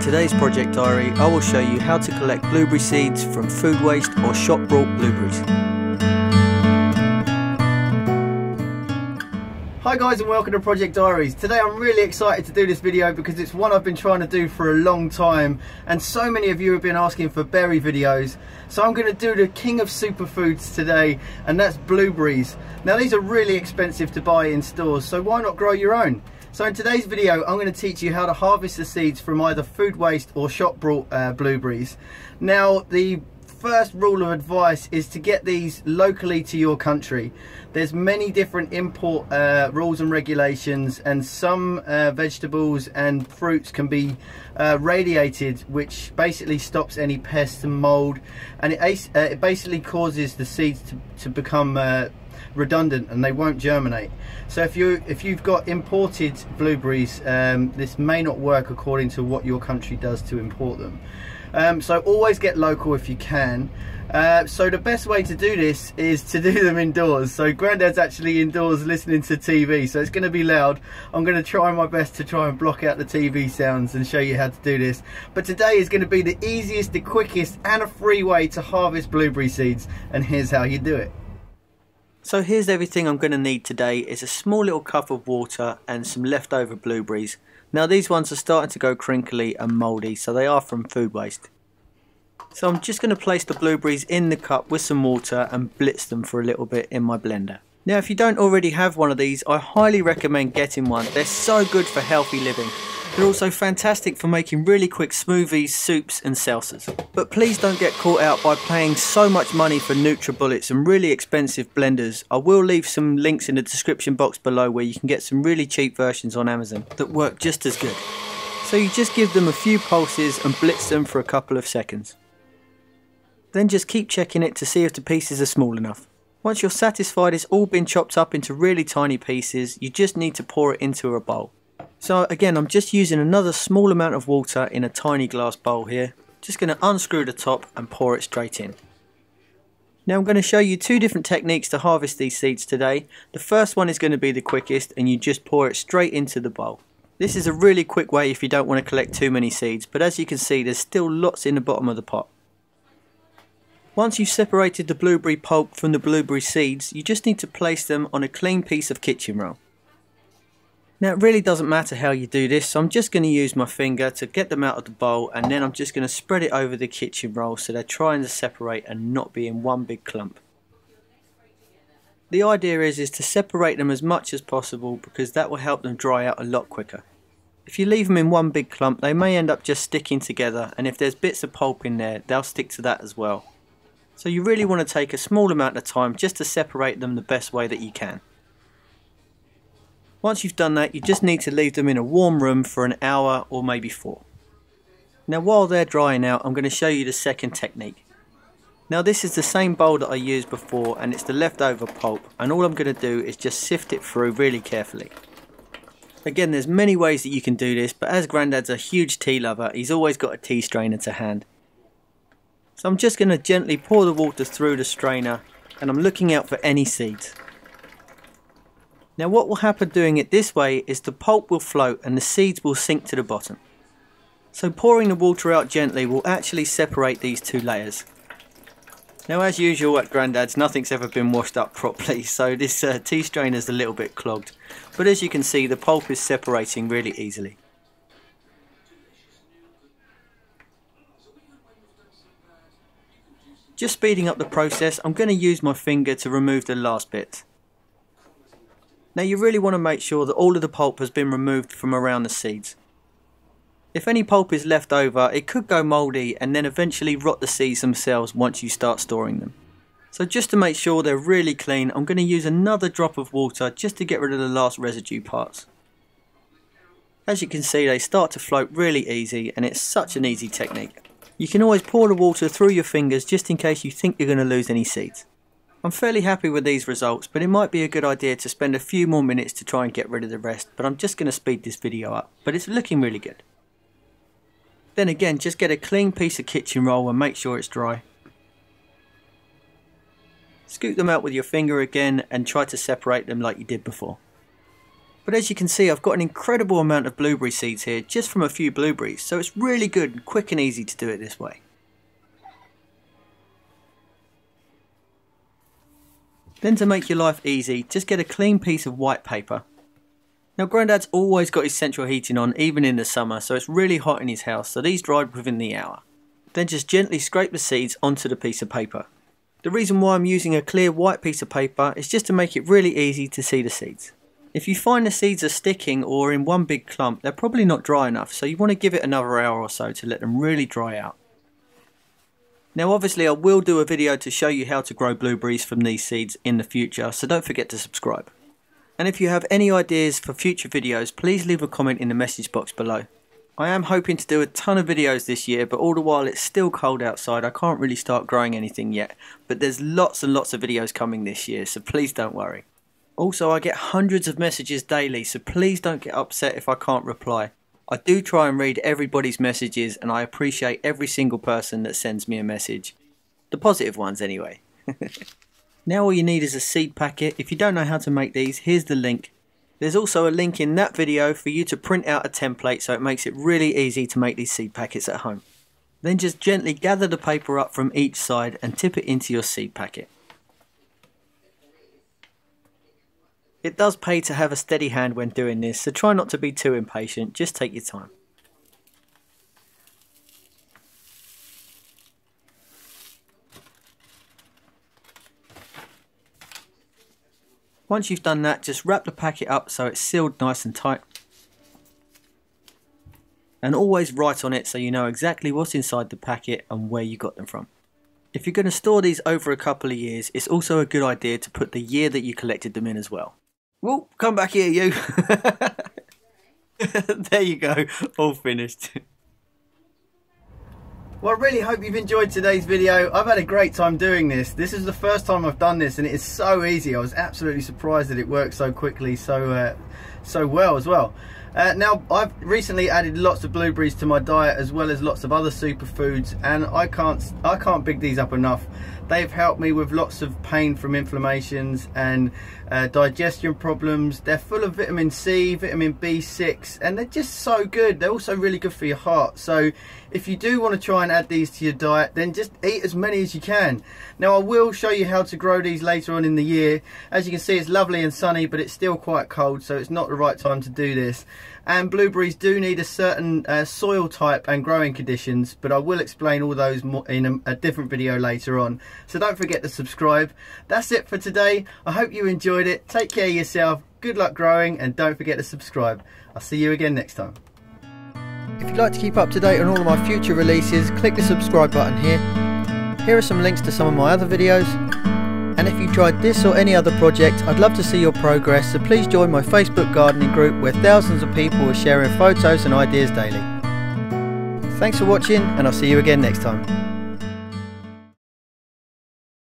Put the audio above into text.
In today's project diary, I will show you how to collect blueberry seeds from food waste or shop brought blueberries. Hi guys, and welcome to Project Diaries. Today I'm really excited to do this video because it's one I've been trying to do for a long time, and so many of you have been asking for berry videos. So I'm going to do the king of superfoods today, and that's blueberries. Now these are really expensive to buy in stores, so why not grow your own? So in today's video I'm going to teach you how to harvest the seeds from either food waste or shop brought blueberries. Now the first rule of advice is to get these locally to your country. There's many different import rules and regulations, and some vegetables and fruits can be radiated, which basically stops any pests and mold, and it basically causes the seeds to become redundant and they won't germinate. So if you've got imported blueberries, this may not work according to what your country does to import them. So always get local if you can. So the best way to do this is to do them indoors. So Grandad's actually indoors listening to TV, so it's going to be loud. I'm going to try my best to try and block out the TV sounds and show you how to do this. But today is going to be the easiest, the quickest and a free way to harvest blueberry seeds, and here's how you do it. So here's everything I'm going to need today. Is a small little cup of water and some leftover blueberries. Now these ones are starting to go crinkly and mouldy, so they are from food waste. So I'm just going to place the blueberries in the cup with some water and blitz them for a little bit in my blender. Now if you don't already have one of these, I highly recommend getting one. They're so good for healthy living. They're also fantastic for making really quick smoothies, soups and salsas. But please don't get caught out by paying so much money for NutriBullets and really expensive blenders. I will leave some links in the description box below where you can get some really cheap versions on Amazon that work just as good. So you just give them a few pulses and blitz them for a couple of seconds. Then just keep checking it to see if the pieces are small enough. Once you're satisfied it's all been chopped up into really tiny pieces, you just need to pour it into a bowl. So again, I'm just using another small amount of water in a tiny glass bowl here. Just going to unscrew the top and pour it straight in. Now I'm going to show you two different techniques to harvest these seeds today. The first one is going to be the quickest, and you just pour it straight into the bowl. This is a really quick way if you don't want to collect too many seeds, but as you can see there's still lots in the bottom of the pot. Once you've separated the blueberry pulp from the blueberry seeds, you just need to place them on a clean piece of kitchen roll. Now it really doesn't matter how you do this, so I'm just going to use my finger to get them out of the bowl, and then I'm just going to spread it over the kitchen roll so they're trying to separate and not be in one big clump. The idea is to separate them as much as possible because that will help them dry out a lot quicker. If you leave them in one big clump they may end up just sticking together, and if there's bits of pulp in there they'll stick to that as well. So you really want to take a small amount of time just to separate them the best way that you can. Once you've done that, you just need to leave them in a warm room for an hour or maybe 4. Now while they're drying out, I'm going to show you the second technique. Now this is the same bowl that I used before, and it's the leftover pulp, and all I'm going to do is just sift it through really carefully. Again, there's many ways that you can do this, but as Grandad's a huge tea lover, he's always got a tea strainer to hand. So I'm just going to gently pour the water through the strainer, and I'm looking out for any seeds. Now what will happen doing it this way is the pulp will float and the seeds will sink to the bottom. So pouring the water out gently will actually separate these two layers. Now as usual at Grandad's, nothing's ever been washed up properly, so this tea strainer is a little bit clogged. But as you can see, the pulp is separating really easily. Just speeding up the process, I'm going to use my finger to remove the last bit. Now you really want to make sure that all of the pulp has been removed from around the seeds. If any pulp is left over, it could go mouldy and then eventually rot the seeds themselves once you start storing them. So just to make sure they're really clean, I'm going to use another drop of water just to get rid of the last residue parts. As you can see, they start to float really easy, and it's such an easy technique. You can always pour the water through your fingers just in case you think you're going to lose any seeds. I'm fairly happy with these results, but it might be a good idea to spend a few more minutes to try and get rid of the rest, but I'm just going to speed this video up, but it's looking really good. Then again, just get a clean piece of kitchen roll and make sure it's dry. Scoop them out with your finger again and try to separate them like you did before. But as you can see, I've got an incredible amount of blueberry seeds here just from a few blueberries, so it's really good and quick and easy to do it this way. Then to make your life easy, just get a clean piece of white paper. Now Grandad's always got his central heating on even in the summer, so it's really hot in his house, so these dried within the hour. Then just gently scrape the seeds onto the piece of paper. The reason why I'm using a clear white piece of paper is just to make it really easy to see the seeds. If you find the seeds are sticking or in one big clump, they're probably not dry enough, so you want to give it another hour or so to let them really dry out. Now obviously I will do a video to show you how to grow blueberries from these seeds in the future, so don't forget to subscribe. And if you have any ideas for future videos, please leave a comment in the message box below. I am hoping to do a ton of videos this year, but all the while it's still cold outside, I can't really start growing anything yet. But there's lots and lots of videos coming this year, so please don't worry. Also, I get hundreds of messages daily, so please don't get upset if I can't reply. I do try and read everybody's messages, and I appreciate every single person that sends me a message. The positive ones anyway. Now all you need is a seed packet. If you don't know how to make these, here's the link. There's also a link in that video for you to print out a template, so it makes it really easy to make these seed packets at home. Then just gently gather the paper up from each side and tip it into your seed packet. It does pay to have a steady hand when doing this, so try not to be too impatient, just take your time. Once you've done that, just wrap the packet up so it's sealed nice and tight. And always write on it so you know exactly what's inside the packet and where you got them from. If you're going to store these over a couple of years, it's also a good idea to put the year that you collected them in as well. Whoa, come back here you! There you go, all finished. Well, I really hope you've enjoyed today's video. I've had a great time doing this. This is the first time I've done this and it is so easy. I was absolutely surprised that it worked so quickly, so well as well. Now, I've recently added lots of blueberries to my diet as well as lots of other superfoods, and I can't big these up enough. They've helped me with lots of pain from inflammations and digestion problems. They're full of vitamin C, vitamin B6, and they're just so good. They're also really good for your heart. So if you do want to try and add these to your diet, then just eat as many as you can. Now I will show you how to grow these later on in the year. As you can see, it's lovely and sunny, but it's still quite cold, so it's not the right time to do this. And blueberries do need a certain soil type and growing conditions, but I will explain all those more in a different video later on. So don't forget to subscribe. That's it for today. I hope you enjoyed it. Take care of yourself. Good luck growing, and don't forget to subscribe. I'll see you again next time. If you'd like to keep up to date on all of my future releases, click the subscribe button here. Here are some links to some of my other videos. And if you tried this or any other project, I'd love to see your progress, so please join my Facebook gardening group where thousands of people are sharing photos and ideas daily. Thanks for watching, and I'll see you again next time.